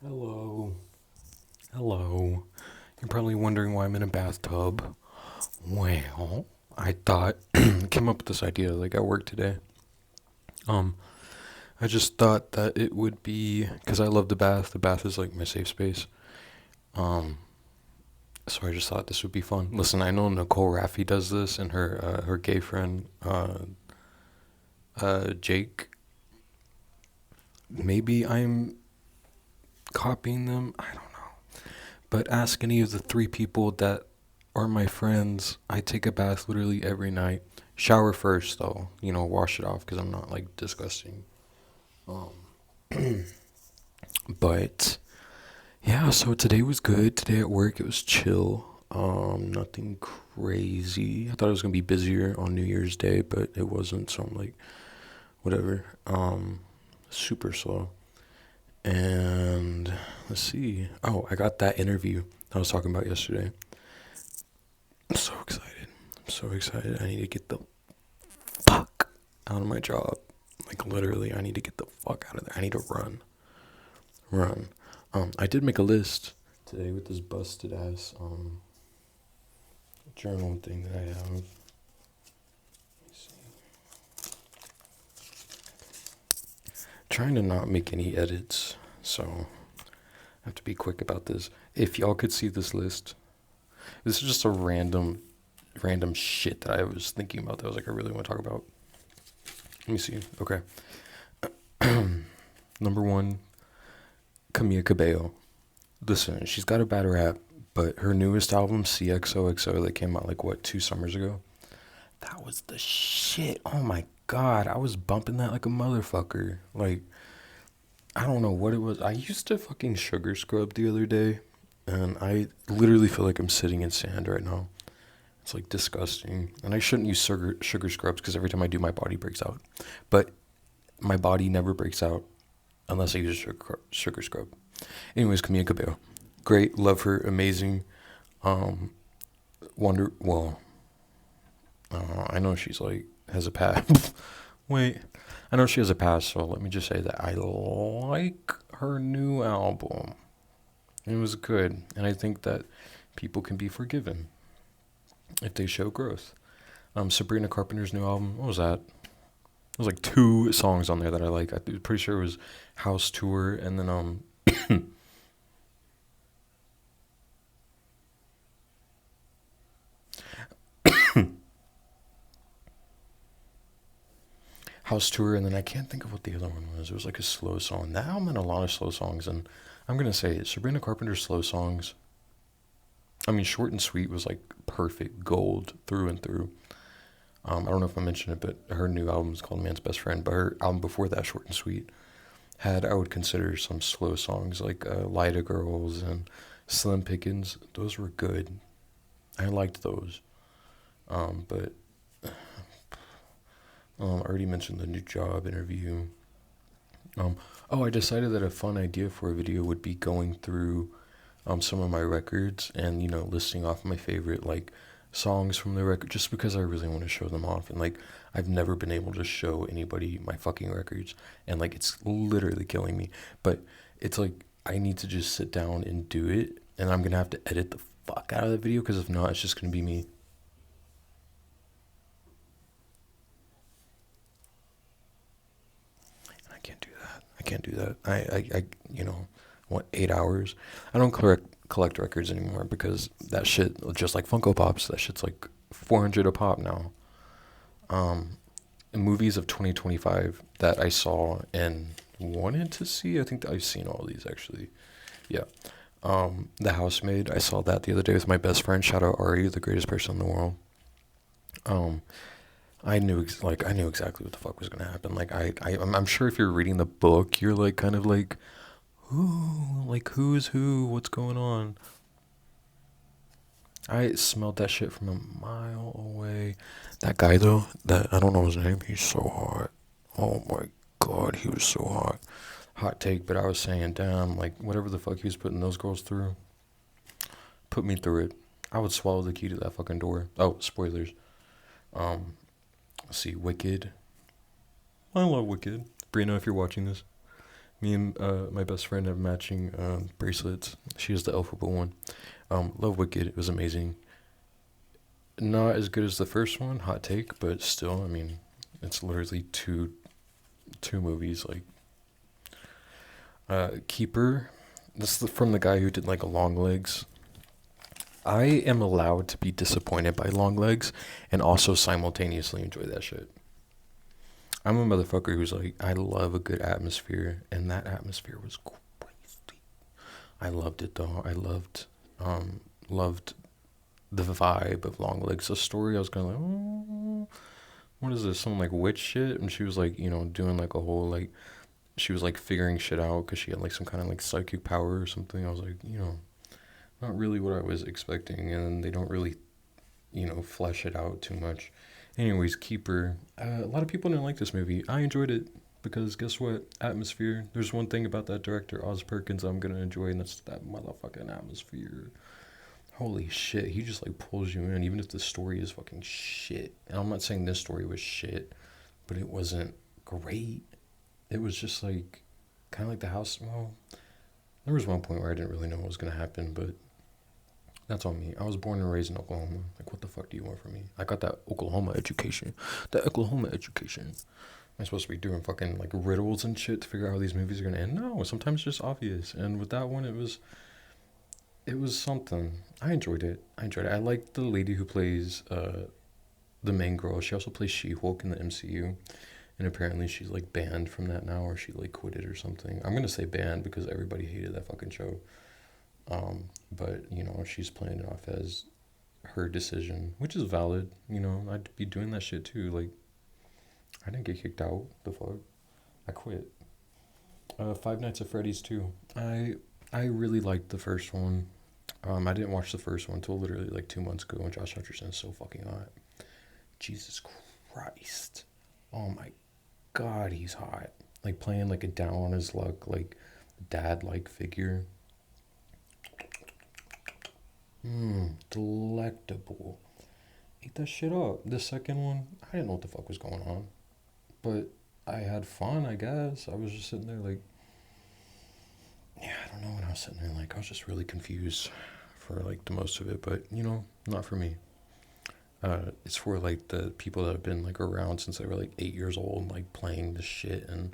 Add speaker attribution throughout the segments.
Speaker 1: Hello. Hello. You're probably wondering why I'm in a bathtub. Well, I thought came up with this idea like at work today. Um, I just thought that it would be because I love the bath. The bath is like my safe space. Um, so I just thought this would be fun. Listen, I know Nicole Raffi does this, and her gay friend Jake. Maybe I'm copying them. I don't know. But ask any of the three people that are my friends. I take a bath literally every night. Shower first, though. Wash it off because I'm not like disgusting. Um, but yeah, so today was good. Today at work it was chill. Nothing crazy. I thought it was gonna be busier on New Year's Day, but it wasn't. So I'm like, whatever. Super slow. And let's see. Oh, I got that interview I was talking about yesterday. I'm so excited. I'm so excited. I need to get the fuck out of my job. Like literally, I need to get the fuck out of there. I need to run. I did make a list today with this busted ass journal thing that I have. Let me see. Trying to not make any edits, so I have to be quick about this. If y'all could see this list, this is just a random shit that I was thinking about that I was like I really want to talk about. Let me see. Okay. Number one, Camila Cabello. Listen, she's got a bad rap, but her newest album, CXOXO, that came out like what, 2 summers ago? That was the shit. Oh my god, I was bumping that like a motherfucker. Like, I don't know what it was. I used to fucking sugar scrub the other day, and I literally feel like I'm sitting in sand right now. It's like disgusting. And I shouldn't use sugar scrubs because every time I do, my body breaks out. But my body never breaks out unless I use a sugar scrub. Anyways, Camila Cabello. Great. Love her. Amazing. Um, well, I know she's like, has a past. Wait. I know she has a past, so let me just say that I like her new album. It was good. And I think that people can be forgiven if they show growth. Sabrina Carpenter's new album, what was that? There was like 2 songs on there that I like. I'm pretty sure it was House Tour and then House Tour, and then I can't think of what the other one was. It was like a slow song. That album had a lot of slow songs, and I'm gonna say it. Sabrina Carpenter's slow songs. I mean, Short and Sweet was like perfect gold through and through. I don't know if I mentioned it, but her new album is called Man's Best Friend. But her album before that, Short and Sweet, had I would consider some slow songs like Lida Girls and Slim Pickens. Those were good. I liked those. But I already mentioned the new job interview. Um, oh, I decided that a fun idea for a video would be going through some of my records and listing off my favorite like songs from the record, just because I really want to show them off. And like I've never been able to show anybody my fucking records, and like it's literally killing me. But it's like I need to just sit down and do it, and I'm gonna have to edit the fuck out of the video because if not, it's just gonna be me. I can't do that. I can't do that. What, 8 hours? I don't collect records anymore because that shit, just like Funko Pops, that shit's like 400 a pop now. Um, Movies of 2025 that I saw and wanted to see. I think that I've seen all of these actually. Yeah. The Housemaid. I saw that the other day with my best friend. Shout out Ari, the greatest person in the world. Um, I knew exactly what the fuck was gonna happen. Like I'm sure if you're reading the book, you're like kind of like, who, like who's who, what's going on? I smelled that shit from a mile away. That guy though, that I don't know his name. He's so hot. Oh my god, he was so hot. Hot take, but I was saying, damn, like whatever the fuck he was putting those girls through, put me through it. I would swallow the key to that fucking door. Oh, spoilers. Um, let's see, Wicked. I love Wicked. Brino, if you're watching this, Me and my best friend have matching bracelets. She has the Elphaba one. Love Wicked. It was amazing. Not as good as the first one, hot take, but still, I mean, it's literally two movies. Like Keeper. This is from the guy who did like Long Legs. I am allowed to be disappointed by Long Legs and also simultaneously enjoy that shit. I'm a motherfucker who's like, I love a good atmosphere, and that atmosphere was crazy. I loved it though. I loved the vibe of Long Legs. The story, I was kind of like, oh, what is this? Some like witch shit? And she was like, doing like a whole like, she was like figuring shit out because she had like some kind of like psychic power or something. I was like, not really what I was expecting, and they don't really, flesh it out too much. Anyways, Keeper. A lot of people didn't like this movie. I enjoyed it because guess what? Atmosphere. There's one thing about that director, Oz Perkins, I'm gonna enjoy, and that's that motherfucking atmosphere. Holy shit, he just like pulls you in, even if the story is fucking shit. And I'm not saying this story was shit, but it wasn't great. It was just like, kind of like the house. Well, there was one point where I didn't really know what was gonna happen, but that's on me. I was born and raised in Oklahoma. Like, what the fuck do you want from me? I got that Oklahoma education. That Oklahoma education. Am I supposed to be doing fucking like riddles and shit to figure out how these movies are gonna end? No, sometimes it's just obvious. And with that one, it was something. I enjoyed it. I liked the lady who plays the main girl. She also plays She-Hulk in the MCU, and apparently she's like banned from that now, or she like quit it or something. I'm gonna say banned because everybody hated that fucking show. But she's playing it off as her decision, which is valid. I'd be doing that shit too. Like, I didn't get kicked out. The fuck, I quit. Five Nights at Freddy's too. I really liked the first one. I didn't watch the first one until literally like 2 months ago when Josh Hutcherson is so fucking hot. Jesus Christ. Oh my God, he's hot. Like playing like a down on his luck, like dad like figure. Delectable. Eat that shit up. The second one, I didn't know what the fuck was going on. But I had fun, I guess. I was just sitting there like, yeah, I don't know when I was sitting there like, I was just really confused for like the most of it. But, not for me. It's for like the people that have been like around since they were like 8 years old, like playing this shit. And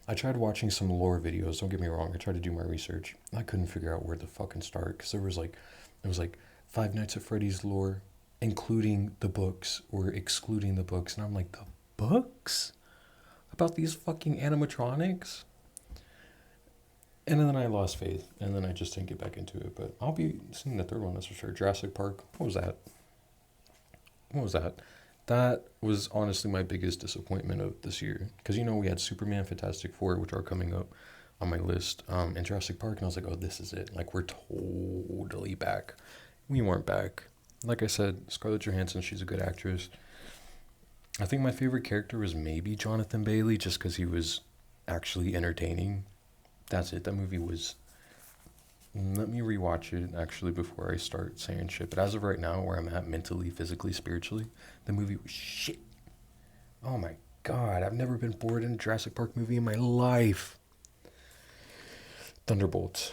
Speaker 1: I tried watching some lore videos. Don't get me wrong. I tried to do my research. I couldn't figure out where to fucking start because it was like Five Nights at Freddy's lore, including the books or excluding the books, and I'm like, the books about these fucking animatronics. And then I lost faith, and then I just didn't get back into it. But I'll be seeing the third one, that's for sure. Jurassic Park. What was that? What was that? That was honestly my biggest disappointment of this year. Because, we had Superman, Fantastic Four, which are coming up on my list, and Jurassic Park, and I was like, oh, this is it. Like, we're totally back. We weren't back. Like I said, Scarlett Johansson, she's a good actress. I think my favorite character was maybe Jonathan Bailey, just because he was actually entertaining. That's it. That movie was. Let me rewatch it actually before I start saying shit. But as of right now, where I'm at mentally, physically, spiritually, the movie was shit. Oh my God, I've never been bored in a Jurassic Park movie in my life. Thunderbolts.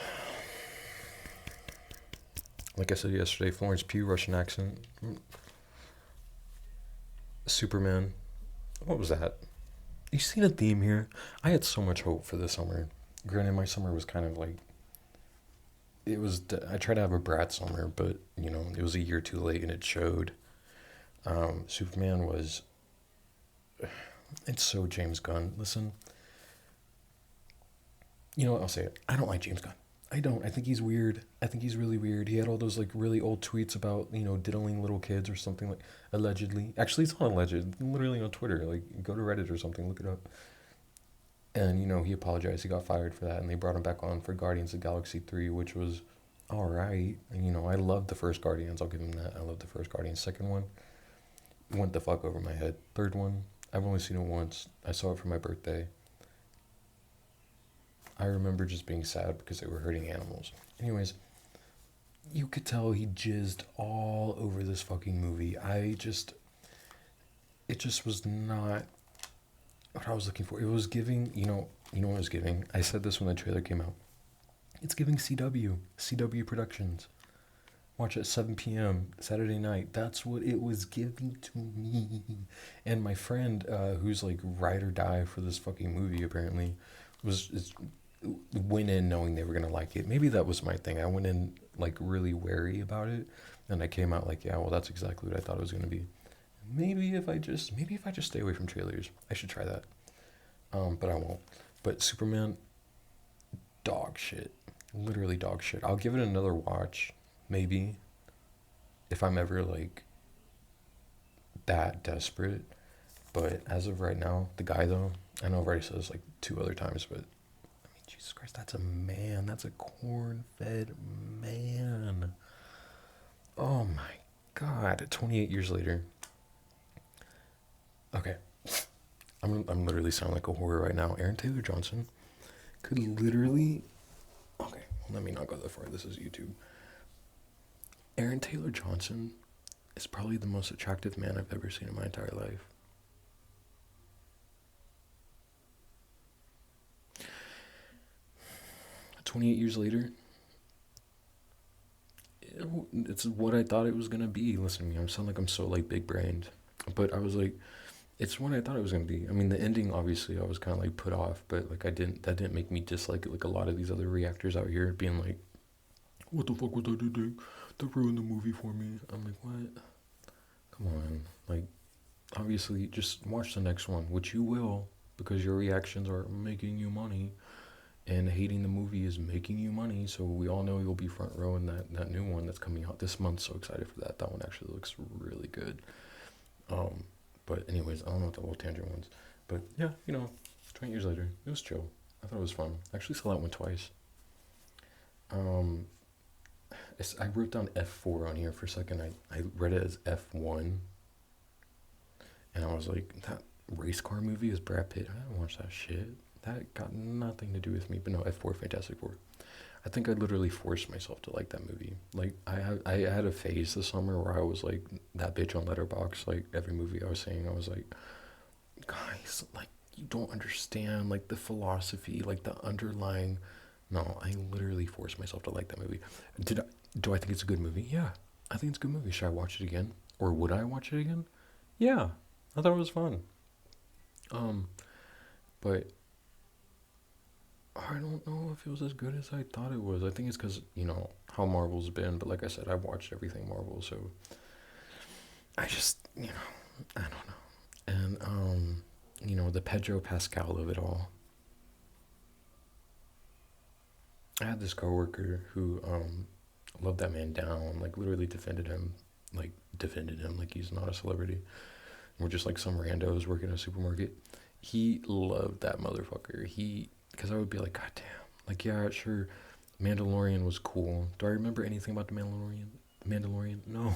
Speaker 1: Like I said yesterday, Florence Pugh, Russian accent. Superman. What was that? You seen a theme here? I had so much hope for this summer. Granted, my summer was kind of like, I tried to have a Brat summer, but, it was a year too late and it showed. Superman was, it's so James Gunn. Listen, I'll say it. I don't like James Gunn. I don't. I think he's weird. I think he's really weird. He had all those like really old tweets about, diddling little kids or something, like allegedly. Actually, it's not alleged. Literally on Twitter. Like, go to Reddit or something, look it up. And, he apologized. He got fired for that, and they brought him back on for Guardians of the Galaxy 3, which was all right. And, I loved the first Guardians. I'll give him that. I loved the first Guardians. Second one went the fuck over my head. Third one, I've only seen it once. I saw it for my birthday. I remember just being sad because they were hurting animals. Anyways, you could tell he jizzed all over this fucking movie. It just was not what I was looking for. It was giving, You know what I was giving? I said this when the trailer came out. It's giving CW Productions. Watch at 7 p.m. Saturday night. That's what it was giving to me. And my friend, who's like ride or die for this fucking movie, apparently, went in knowing they were gonna like it. Maybe that was my thing. I went in like really wary about it, and I came out like, yeah, well, that's exactly what I thought it was gonna be. Maybe if I just stay away from trailers, I should try that. But I won't. But Superman, dog shit, literally dog shit. I'll give it another watch, maybe, if I'm ever like that desperate. But as of right now, the guy though, I know I've already said this like two other times, but I mean, Jesus Christ, that's a man. That's a corn-fed man. Oh my God. 28 years later. Okay, I'm literally sounding like a horror right now. Aaron Taylor Johnson could literally. Okay, well, let me not go that far. This is YouTube. Aaron Taylor Johnson is probably the most attractive man I've ever seen in my entire life. 28 years later, it's what I thought it was gonna be. Listen to me, I sound like I'm so like big brained, but I was like, it's what I thought it was gonna be. I mean, the ending obviously I was kind of like put off, but like I didn't. That didn't make me dislike it like a lot of these other reactors out here being like, "What the fuck was I doing? That ruined the movie for me." I'm like, what? Come on, like obviously just watch the next one, which you will because your reactions are making you money, and hating the movie is making you money. So we all know you'll be front row in that new one that's coming out this month. So excited for that. That one actually looks really good. Um, but anyways, I don't know what the whole tangent was, but yeah, 20 years later, it was chill. I thought it was fun. I actually saw that one twice. Um, I wrote down F4 on here for a second. I read it as F1, and I was like, that race car movie is Brad Pitt. I didn't watch that shit. That got nothing to do with me. But no, F4, Fantastic Four. I think I literally forced myself to like that movie. Like I had a phase this summer where I was like that bitch on Letterbox. Like every movie I was seeing, I was like, guys, like you don't understand like the philosophy, like the underlying. No, I literally forced myself to like that movie. Did I? Do I think it's a good movie? Yeah, I think it's a good movie. Should I watch it again, or would I watch it again? Yeah, I thought it was fun. Um, but I don't know if it was as good as I thought it was. I think it's because how Marvel's been. But like I said, I've watched everything Marvel, so I just I don't know. And the Pedro Pascal of it all. I had this coworker who loved that man down, like literally defended him like he's not a celebrity. We're just like some randos working at a supermarket. He loved that motherfucker. Because I would be like, God damn, like yeah, sure, Mandalorian was cool. Do I remember anything about the Mandalorian? Mandalorian? No,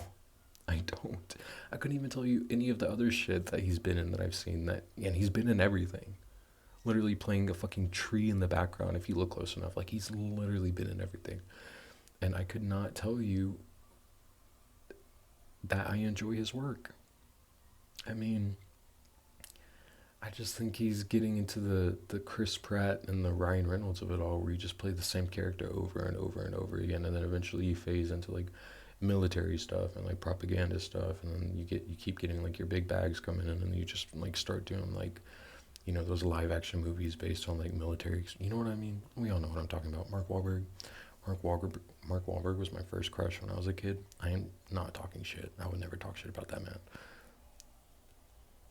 Speaker 1: I don't. I couldn't even tell you any of the other shit that he's been in that I've seen. And he's been in everything. Literally playing a fucking tree in the background if you look close enough. Like he's literally been in everything. And I could not tell you that I enjoy his work. I mean, I just think he's getting into the Chris Pratt and the Ryan Reynolds of it all, where you just play the same character over and over and over again, and then eventually you phase into like military stuff and like propaganda stuff, and then you keep getting like your big bags coming in, and then you just like start doing like those live action movies based on like military. You know what I mean? We all know what I'm talking about. Mark Wahlberg. Mark Wahlberg was my first crush when I was a kid. I am not talking shit. I would never talk shit about that man.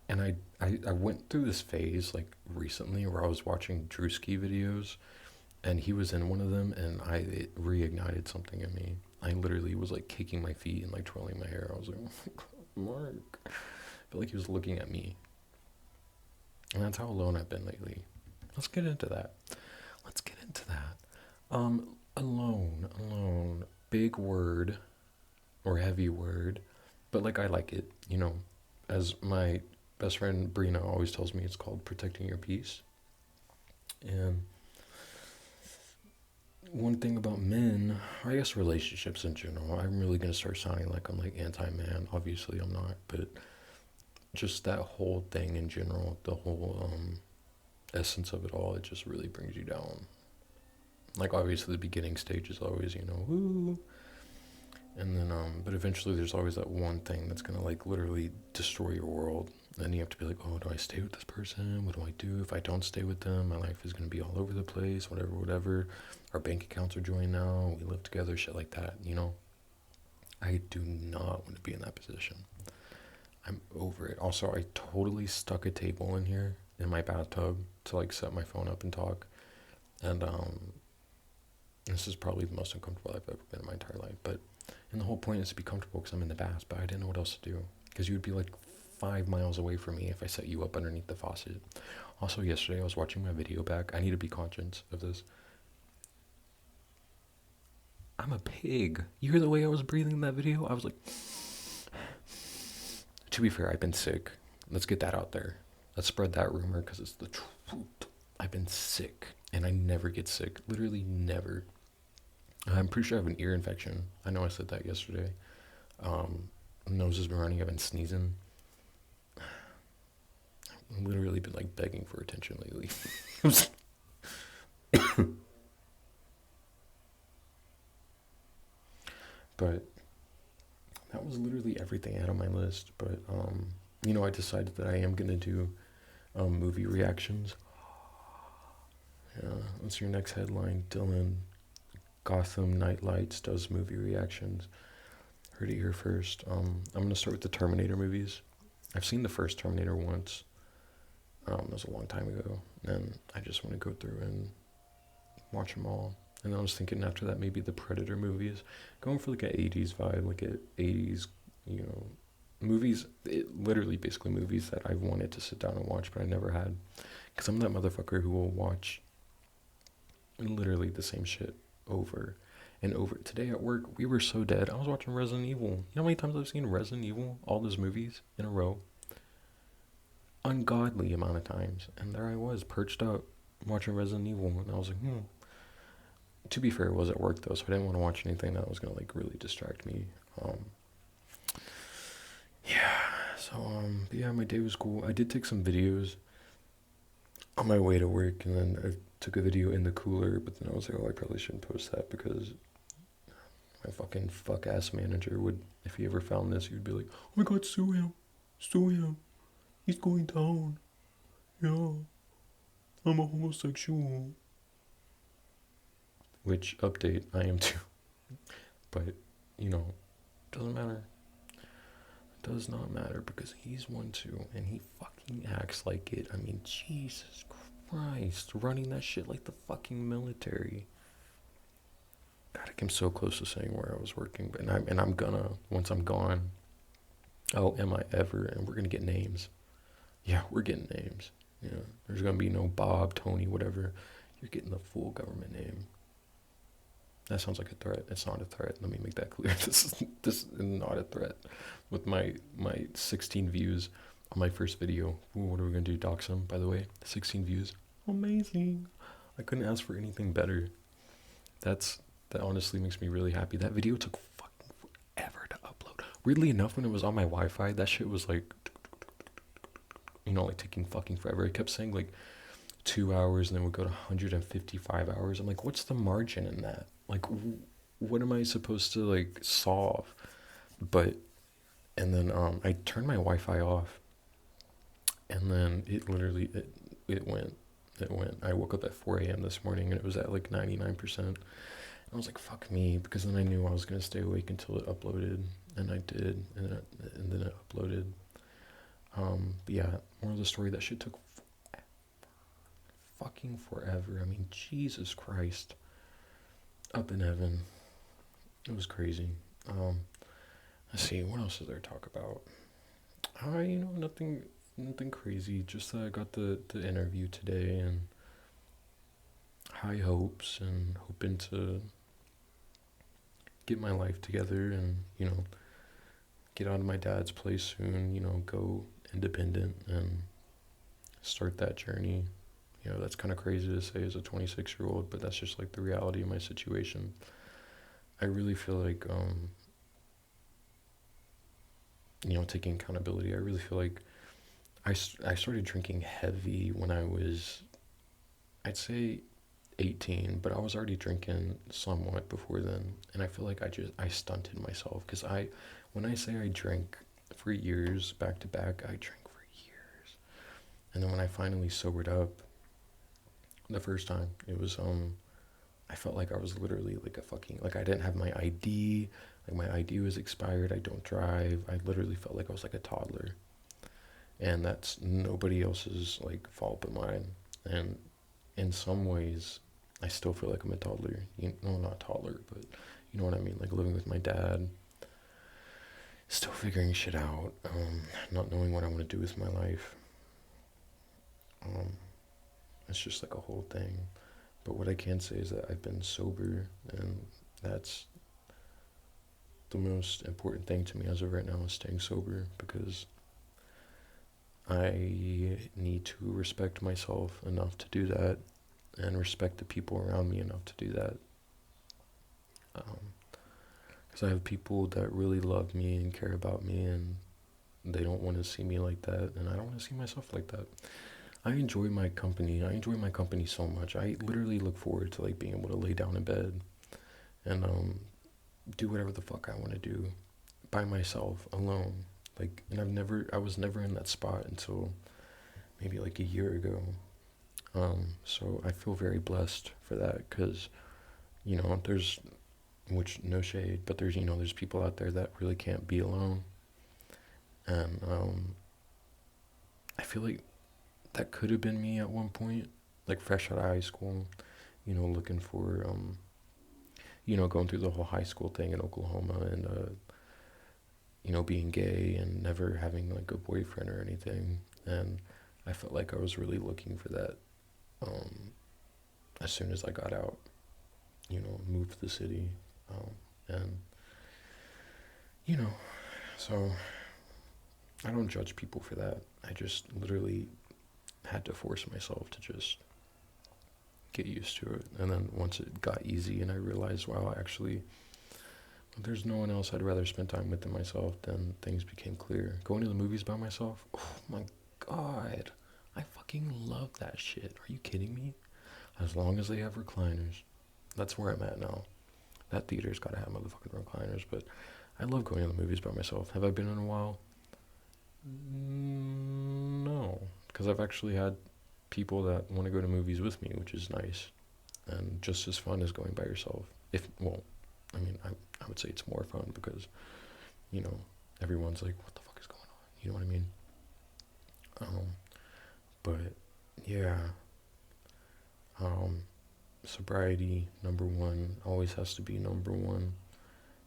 Speaker 1: And I went through this phase like recently where I was watching Drewski videos, and he was in one of them, and it reignited something in me. I literally was like kicking my feet and like twirling my hair. I was like, oh my God, Mark. I felt like he was looking at me. And that's how alone I've been lately. Let's get into that. Let's get into that. Alone. Big word or heavy word, but like I like it. As my best friend Brina always tells me, it's called protecting your peace. And one thing about men, or I guess relationships in general, I'm really gonna start sounding like I'm like anti-man. Obviously, I'm not, but just that whole thing in general, the whole essence of it all, it just really brings you down. Like obviously the beginning stage is always, woo. And then but eventually there's always that one thing that's gonna like literally destroy your world. And you have to be like, oh, do I stay with this person? What do I do if I don't stay with them? My life is gonna be all over the place, whatever. Our bank accounts are joined now, we live together, shit like that. I do not want to be in that position. I'm over it. Also, I totally stuck a table in here in my bathtub to like set my phone up and talk. And this is probably the most uncomfortable I've ever been in my entire life. But and the whole point is to be comfortable because I'm in the bath. But I didn't know what else to do because you would be like 5 miles away from me if I set you up underneath the faucet. Also, yesterday I was watching my video back. I need to be conscious of this. I'm a pig. You hear the way I was breathing in that video? I was like. To be fair, I've been sick. Let's get that out there. Let's spread that rumor because it's the truth. I've been sick, and I never get sick. Literally never. I'm pretty sure I have an ear infection. I know I said that yesterday. Nose has been running. I've been sneezing. I've literally been like begging for attention lately. But that was literally everything out on my list. But I decided that I am gonna do movie reactions. Yeah, what's your next headline? Dylan, Gotham Nightlights does movie reactions. Heard it here first. I'm gonna start with the Terminator movies. I've seen the first Terminator once. That was a long time ago, and I just want to go through and watch them all. And I was thinking after that maybe the Predator movies, going for like an 80s vibe, like an 80s, movies. Literally, basically movies that I've wanted to sit down and watch, but I never had. Because I'm that motherfucker who will watch literally the same shit over and over. Today at work, we were so dead. I was watching Resident Evil. You know how many times I've seen Resident Evil? All those movies in a row. Ungodly amount of times. And there I was, perched up, watching Resident Evil. And I was like, To be fair, it was at work though, so I didn't want to watch anything that was going to like really distract me. But yeah, my day was cool. I did take some videos on my way to work, and then I took a video in the cooler, but then I was like, oh, I probably shouldn't post that because my fucking fuck ass manager would, if he ever found this, he would be like, oh my god, sue him, he's going down, yeah, I'm a homosexual. Which, update, I am too. But, doesn't matter. It does not matter because he's one too, and he fucking acts like it. I mean, Jesus Christ, running that shit like the fucking military. God, I came so close to saying where I was working, but I'm gonna, once I'm gone. Oh, am I ever? And we're gonna get names. Yeah, we're getting names. Yeah, there's gonna be no Bob, Tony, whatever. You're getting the full government name. That sounds like a threat. It's not a threat. Let me make that clear. This is not a threat. With my 16 views on my first video. Ooh, what are we gonna do? Dox him, by the way. 16 views. Amazing. I couldn't ask for anything better. That honestly makes me really happy. That video took fucking forever to upload. Weirdly enough, when it was on my Wi-Fi, that shit was like, like taking fucking forever. It kept saying like 2 hours, and then would go to 155 hours. I'm like, what's the margin in that? Like, what am I supposed to like solve? And then I turned my Wi-Fi off, and then it literally it went. I woke up at 4 a.m. this morning, and it was at like 99%. I was like, fuck me, because then I knew I was gonna stay awake until it uploaded, and I did, and then it uploaded. But yeah, more of the story, that shit took fucking forever. I mean, Jesus Christ. Up in heaven. It was crazy. Let's see, what else is there to talk about? Nothing crazy. Just that I got the interview today, and high hopes, and hoping to get my life together and, get out of my dad's place soon, go independent and start that journey. That's kind of crazy to say as a 26-year-old, but that's just like the reality of my situation. I really feel like, taking accountability. I really feel like I started drinking heavy when I was I'd say 18, but I was already drinking somewhat before then, and I feel like I stunted myself because when I say I drink for years back to back, I drink for years. And then when I finally sobered up the first time, it was I felt like I was literally like a fucking, like I didn't have my ID, like my ID was expired, I don't drive. I literally felt like I was like a toddler. And that's nobody else's like fault but mine. And in some ways, I still feel like I'm a toddler. No, not toddler, but you know what I mean. Like living with my dad, still figuring shit out, not knowing what I want to do with my life. Um, it's just like a whole thing. But what I can say is that I've been sober, and that's the most important thing to me as of right now is staying sober because I need to respect myself enough to do that and respect the people around me enough to do that. Because I have people that really love me and care about me, and they don't want to see me like that, and I don't want to see myself like that. I enjoy my company. I enjoy my company so much. I literally look forward to like being able to lay down in bed and do whatever the fuck I want to do by myself, alone. Like, and I was never in that spot until maybe like a year ago. So I feel very blessed for that because, there's, which no shade, but there's people out there that really can't be alone. And I feel like that could have been me at one point, like fresh out of high school, looking for, going through the whole high school thing in Oklahoma and, being gay and never having like a boyfriend or anything. And I felt like I was really looking for that um, as soon as I got out, moved to the city. And, you know, so I don't judge people for that. I just literally had to force myself to just get used to it. And then once it got easy and I realized, wow, actually, there's no one else I'd rather spend time with than myself, then things became clear. Going to the movies by myself, oh my god, I fucking love that shit. Are you kidding me? As long as they have recliners. That's where I'm at now. That theater's gotta have motherfucking recliners, but I love going to the movies by myself. Have I been in a while? No, because I've actually had people that want to go to movies with me, which is nice and just as fun as going by yourself. I mean, I would say it's more fun because you know everyone's like, "What the fuck is going on?" You know what I mean? Um, but yeah, um, sobriety number one always has to be number one.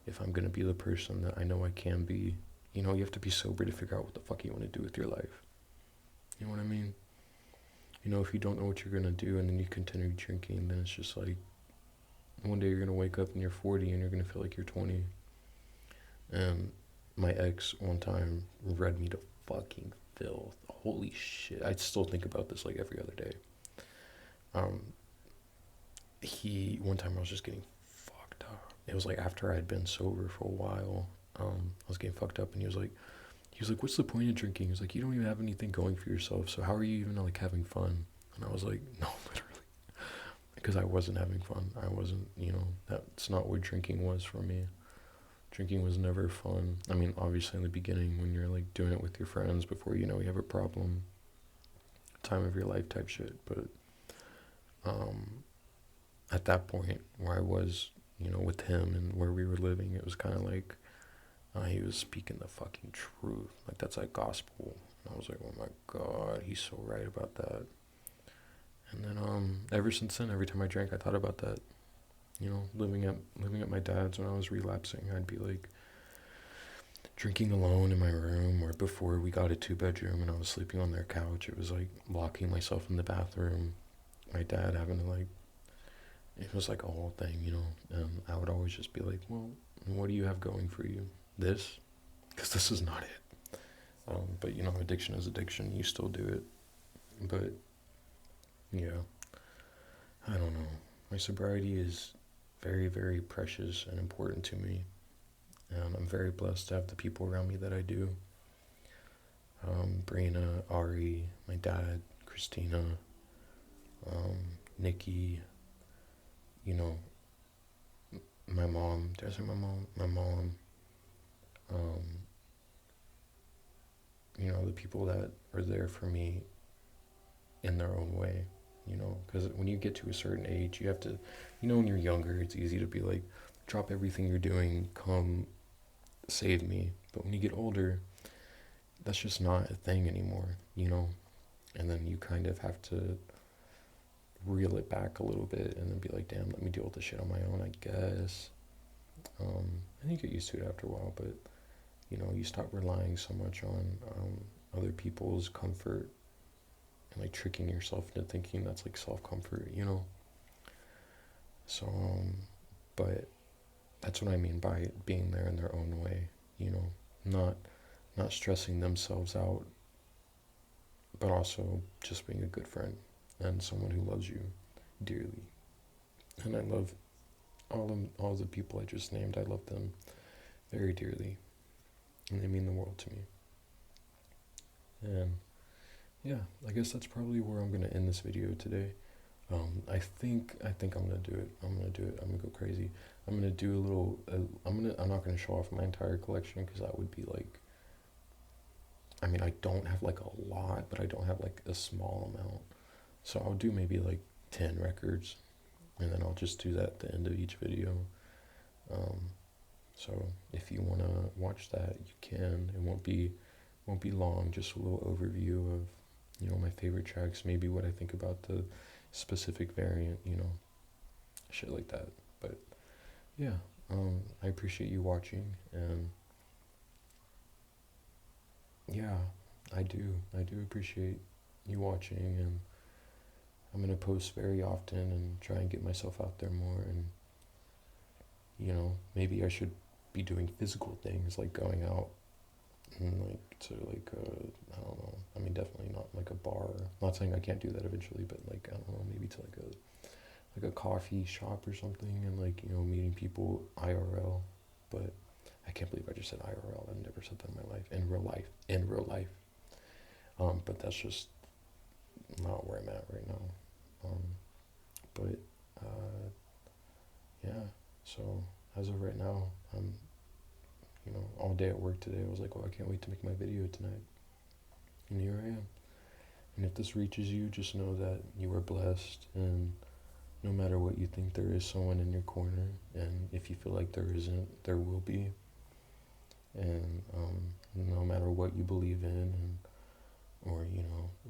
Speaker 1: If I'm gonna be the person that I know I can be, you have to be sober to figure out what the fuck you want to do with your life. You know what I mean? If you don't know what you're gonna do and then you continue drinking, then it's just like one day you're gonna wake up and you're 40 and you're gonna feel like you're 20. And my ex one time read me to fucking filth. Holy shit! I still think about this like every other day. Um, he one time I was just getting fucked up. It was like after I had been sober for a while. I was getting fucked up, and he was like, "What's the point of drinking?" He was like, "You don't even have anything going for yourself, so how are you even like having fun?" And I was like, "No, literally, because I wasn't having fun. I wasn't, that's not what drinking was for me. Drinking was never fun. I mean, obviously in the beginning when you're like doing it with your friends before you know you have a problem, time of your life type shit. But um, at that point where I was, with him and where we were living, it was kind of like he was speaking the fucking truth. Like that's like gospel. And I was like, oh my god, he's so right about that. And then ever since then, every time I drank, I thought about that. Living at my dad's when I was relapsing, I'd be like drinking alone in my room, or before we got a 2 bedroom and I was sleeping on their couch, it was like locking myself in the bathroom. My dad having to like, it was like a whole thing, And I would always just be like, well, what do you have going for you? This? Because this is not it. But addiction is addiction. You still do it. But yeah, I don't know. My sobriety is very, very precious and important to me. And I'm very blessed to have the people around me that I do. Brina, Ari, my dad, Christina, Nikki, you know, my mom. Did I say my mom? My mom. Um, the people that are there for me in their own way. Because when you get to a certain age, you have to, when you're younger, it's easy to be like, drop everything you're doing, come save me. But when you get older, that's just not a thing anymore. And then you kind of have to reel it back a little bit and then be like, damn, let me deal with this shit on my own, I guess. I think you get used to it after a while, but you stop relying so much on other people's comfort and like tricking yourself into thinking that's like self comfort. So, but that's what I mean by being there in their own way. Not stressing themselves out, but also just being a good friend and someone who loves you dearly. And I love all the people I just named. I love them very dearly, and they mean the world to me. And yeah, I guess that's probably where I'm gonna end this video today. I think I'm gonna do it. I'm gonna do it. I'm gonna go crazy. I'm gonna do a little. I'm not gonna show off my entire collection because that would be like. I mean, I don't have like a lot, but I don't have like a small amount. So I'll do maybe like 10 records, and then I'll just do that at the end of each video. So if you wanna watch that, you can. It won't be long. Just a little overview of my favorite tracks, maybe what I think about the specific variant, shit like that. But yeah, I appreciate you watching, and yeah, I do appreciate you watching, and I'm gonna post very often and try and get myself out there more, and maybe I should be doing physical things like going out and like to like I don't know. I mean, definitely not like a bar. Not saying I can't do that eventually, but like I don't know, maybe to like a coffee shop or something, and like meeting people IRL. But I can't believe I just said IRL. I've never said that in my life. In real life. But that's just not where I'm at right now. But yeah. So as of right now, I'm all day at work today. I was like, well, I can't wait to make my video tonight. And here I am. And if this reaches you, just know that you are blessed, and no matter what you think, there is someone in your corner, and if you feel like there isn't, there will be. And no matter what you believe in, or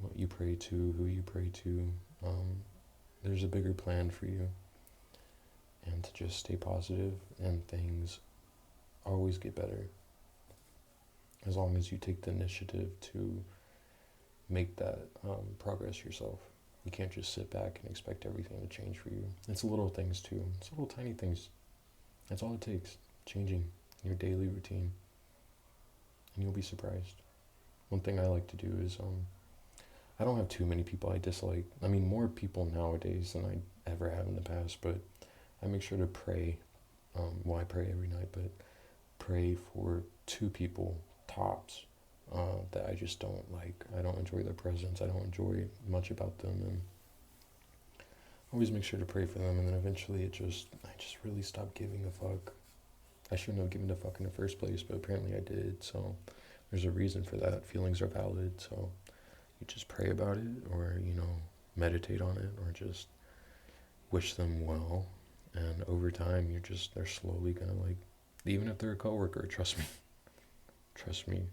Speaker 1: what you pray to, who you pray to, there's a bigger plan for you. And to just stay positive, and things always get better as long as you take the initiative to make that progress yourself. You can't just sit back and expect everything to change for you. It's little things too. It's little tiny things. That's all it takes. Changing your daily routine, and you'll be surprised. One thing I like to do is I don't have too many people I dislike. I mean, more people nowadays than I ever have in the past, but I make sure to pray. Well, I pray every night, but pray for 2 people tops that I just don't like. I don't enjoy their presence. I don't enjoy much about them, and always make sure to pray for them. And then eventually, I just really stopped giving a fuck. I shouldn't have given a fuck in the first place, but apparently I did. So there's a reason for that. Feelings are valid. So you just pray about it, or meditate on it, or just wish them well. And over time, they're slowly gonna like, even if they're a coworker, trust me,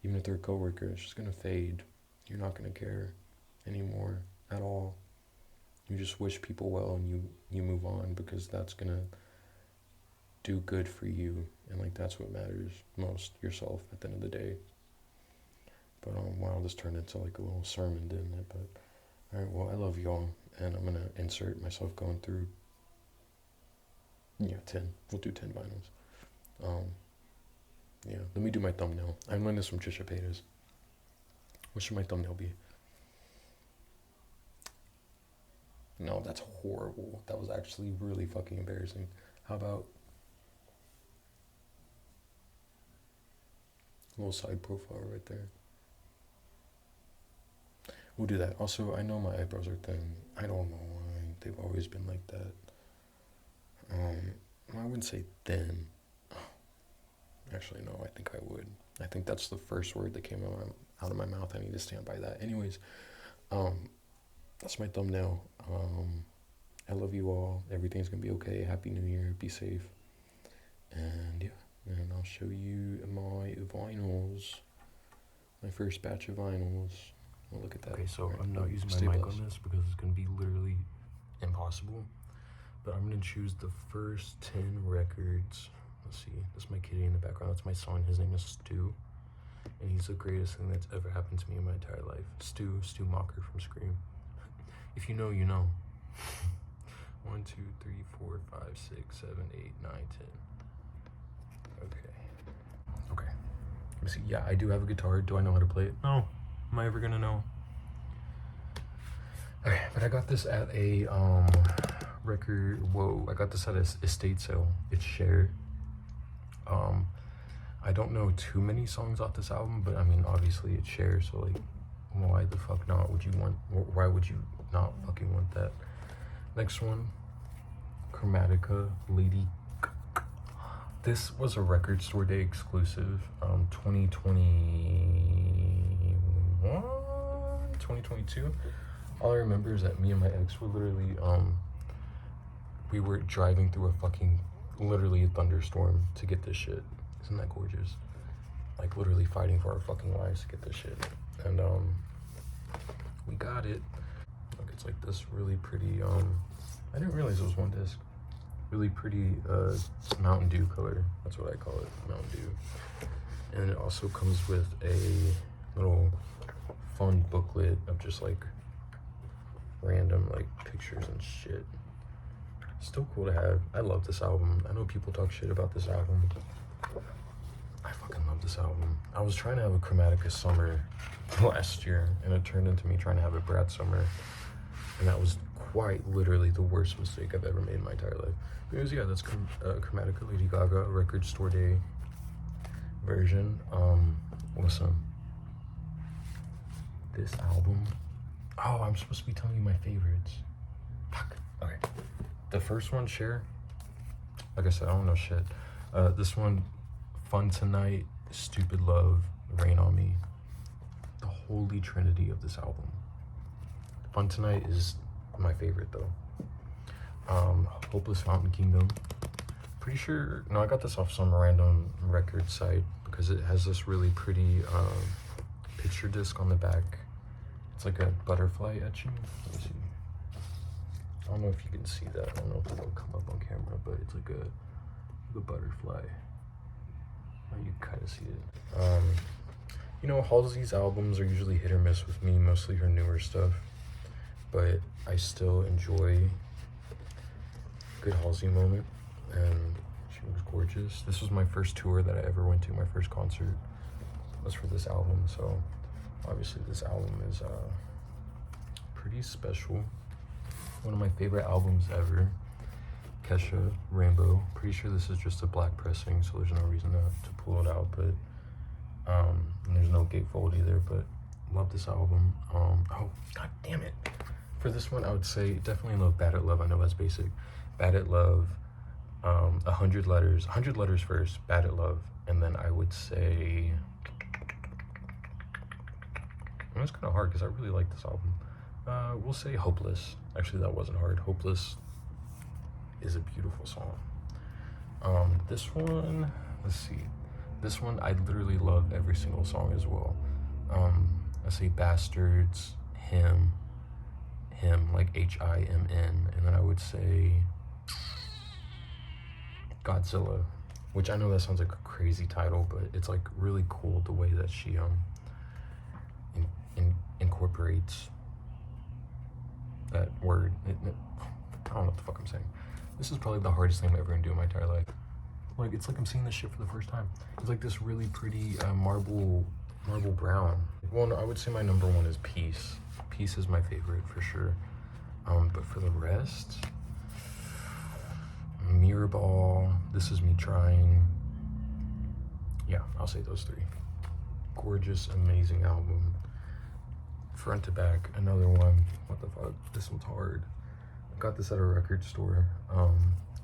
Speaker 1: even if they're a coworker, it's just gonna fade. You're not gonna care anymore at all. You just wish people well, and you move on, because that's gonna do good for you, and like that's what matters most, yourself at the end of the day. But wow, this turned into like a little sermon, didn't it? But alright, well, I love y'all, and I'm gonna insert myself going through 10. We'll do 10 vinyls. Yeah, let me do my thumbnail. I learned this from Trisha Paytas. What should my thumbnail be? No, that's horrible. That was actually really fucking embarrassing. How about a little side profile right there? We'll do that. Also, I know my eyebrows are thin. I don't know why. they've always been like that. I wouldn't say thin. Actually, no, I think I would. I think that's the first word that came out of my mouth. I need to stand by that. Anyways, that's my thumbnail. I love you all. Everything's gonna be okay. Happy New Year. Be safe. And yeah, and I'll show you my vinyls. My first batch of vinyls. Oh, look at that. Okay, so right, I'm not using my mic on this because it's gonna be literally impossible. But I'm gonna choose the first 10 records. Let's see. That's my kitty in the background. That's my son. His name is Stu. And he's the greatest thing that's ever happened to me in my entire life. Stu Mocker from Scream. If you know, you know. 1, 2, 3, 4, 5, 6, 7, 8, 9, 10. Okay. Let me see. Yeah, I do have a guitar. Do I know how to play it? No. Am I ever gonna know? Okay, but I got this at a record. Whoa! I got this at a estate sale. It's shared. I don't know too many songs off this album, but I mean, obviously it's shared. So like, why the fuck not? Why would you not fucking want that? Next one, Chromatica, Lady. This was a record store day exclusive, 2022. All I remember is that me and my ex were literally, we were driving through literally a thunderstorm to get this shit. Isn't that gorgeous? Like literally fighting for our fucking lives to get this shit. And we got it. Look, it's like this really pretty, I didn't realize it was one disc. Really pretty Mountain Dew color. That's what I call it, Mountain Dew. And it also comes with a little fun booklet of just like random like pictures and shit. Still cool to have. I love this album. I know people talk shit about this album. I fucking love this album. I was trying to have a Chromatica summer last year, and it turned into me trying to have a Brat summer. And that was quite literally the worst mistake I've ever made in my entire life. Because yeah, that's Chromatica, Lady Gaga, record store day version. Listen. This album. Oh, I'm supposed to be telling you my favorites. Fuck. Okay. The first one, Cher. Like I said, I don't know shit. This one, Fun Tonight, Stupid Love, Rain on Me. The holy trinity of this album. Fun Tonight is my favorite though. Hopeless Fountain Kingdom. Pretty sure, no, I got this off some random record site because it has this really pretty picture disc on the back. It's like a butterfly etching. Let me see. I don't know if you can see that. I don't know if it'll come up on camera, but it's like a butterfly. Oh, you kind of see it. You know, Halsey's albums are usually hit or miss with me, mostly her newer stuff. But I still enjoy a good Halsey moment, and she was gorgeous. This was my first tour that I ever went to. My first concert was for this album, so obviously this album is pretty special. One of my favorite albums ever. Kesha, Rainbow. Pretty sure this is just a black pressing, so there's no reason to pull it out, but and there's no gatefold either, but love this album. Oh, god damn it. For this one, I would say definitely love Bad at Love. I know that's basic. Bad at Love, 100 Letters. 100 Letters first, Bad at Love, and then I would say, and it's kind of hard because I really like this album. We'll say Hopeless. Actually, that wasn't hard. Hopeless is a beautiful song. This one, let's see. This one, I literally love every single song as well. I say Bastards, Him, like Himn, and then I would say Godzilla, which I know that sounds like a crazy title, but it's like really cool the way that she incorporates that word. I don't know what the fuck I'm saying. This is probably the hardest thing I'm ever gonna do in my entire life. Like, it's like I'm seeing this shit for the first time. It's like this really pretty marble brown. Well, no, I would say my number one is Peace. Peace is my favorite for sure. But for the rest, Mirror Ball, This Is Me Trying. Yeah, I'll say those three. Gorgeous, amazing album. Front to back, another one. What the fuck? This one's hard. Got this at a record store.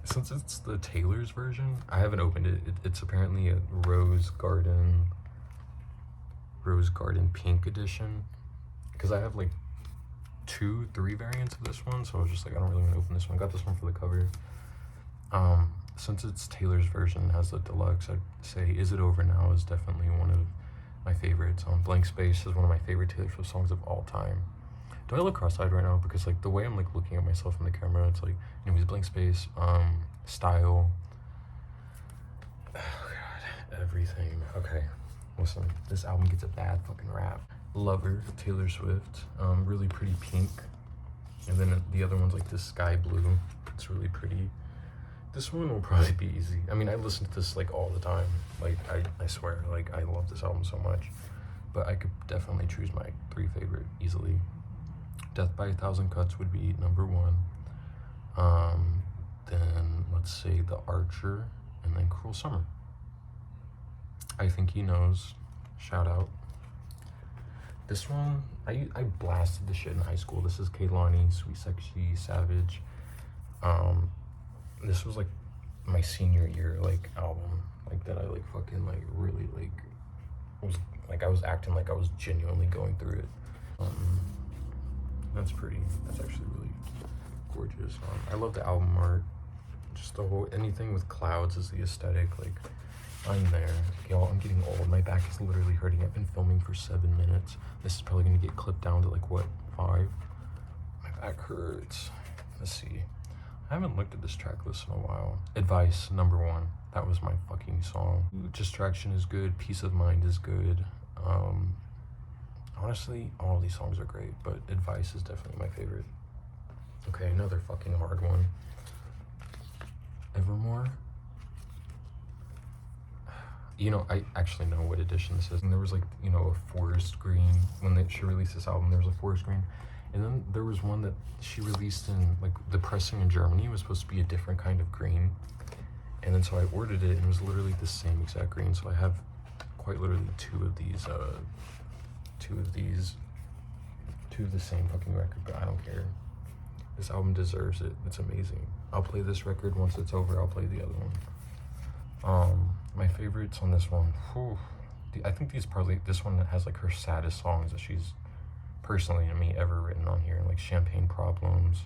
Speaker 1: Since it's the Taylor's version, I haven't opened it. It's apparently a Rose Garden pink edition. Because I have like 2-3 variants of this one, so I was just like, I don't really want to open this one. Got this one for the cover. Since it's Taylor's version, has the deluxe, I'd say Is It Over Now is definitely one of my favorites. Blank Space is one of my favorite Taylor Swift songs of all time. Do I look cross-eyed right now? Because like the way I'm like looking at myself in the camera, it's like, anyways, Blank Space, Style. Oh god, everything. Okay, listen, this album gets a bad fucking rap. Lover, Taylor Swift, really pretty pink. And then the other one's like this sky blue. It's really pretty. This one will probably be easy. I mean, I listen to this like all the time. Like, I swear, like I love this album so much. But I could definitely choose my 3 favorite easily. Death by a Thousand Cuts would be number 1. Then let's say The Archer, and then Cruel Summer. I Think He Knows, shout out. This one, I blasted this shit in high school. This is Kehlani, Sweet Sexy Savage. This was like my senior year like album, like that I like fucking like really like was like I was acting like I was genuinely going through it. That's pretty. That's actually really gorgeous. I love the album art. Just the whole, anything with clouds is the aesthetic. Like, I'm there. Y'all, I'm getting old. My back is literally hurting. I've been filming for 7 minutes. This is probably gonna get clipped down to like, what, 5? My back hurts. Let's see. I haven't looked at this track list in a while. Advice, number 1. That was my fucking song. Distraction is good. Peace of Mind is good. Honestly, all of these songs are great, but Advice is definitely my favorite. Okay, another fucking hard one. Evermore. You know, I actually know what edition this is. And there was like, you know, a forest green. When she released this album, there was a forest green. And then there was one that she released in, like, the pressing in Germany was supposed to be a different kind of green. And then so I ordered it, and it was literally the same exact green. So I have quite literally 2 of the same fucking record, but I don't care. This album deserves it. It's amazing. I'll play this record. Once it's over, I'll play the other one. My favorites on this one, whew, I think this one has like her saddest songs that she's personally to me ever written on here, like Champagne Problems,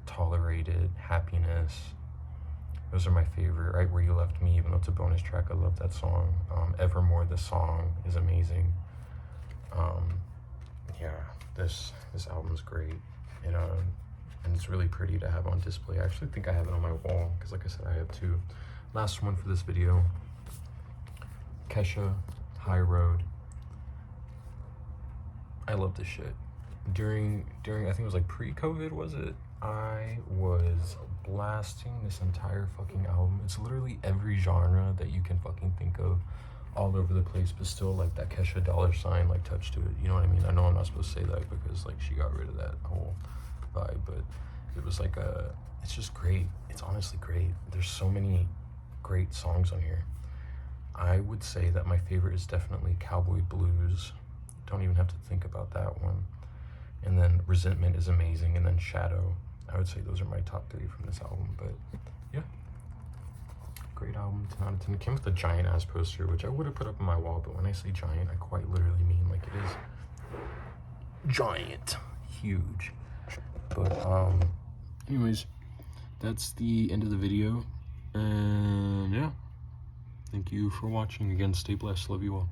Speaker 1: Tolerated, Happiness. Those are my favorite. Right Where You Left Me, even though it's a bonus track, I love that song. Evermore, the song is amazing. Yeah, this album's great, and it's really pretty to have on display. I actually think I have it on my wall, because like I said, I have 2. Last one for this video, Kesha, High Road. I love this shit. During I think it was like pre-COVID, was it? I was blasting this entire fucking album. It's literally every genre that you can fucking think of, all over the place, but still like that Kesha $sign like touch to it. You know what I mean? I know I'm not supposed to say that because like she got rid of that whole vibe, but it was like it's just great. It's honestly great. There's so many great songs on here. I would say that my favorite is definitely Cowboy Blues. Don't even have to think about that one. And then Resentment is amazing, and then Shadow. I would say those are my top 3 from this album, but yeah. Great album, 10 out of 10. It came with a giant ass poster, which I would have put up on my wall, but when I say giant, I quite literally mean like it is giant, huge. But anyways, that's the end of the video, and yeah, thank you for watching. Again, stay blessed, love you all.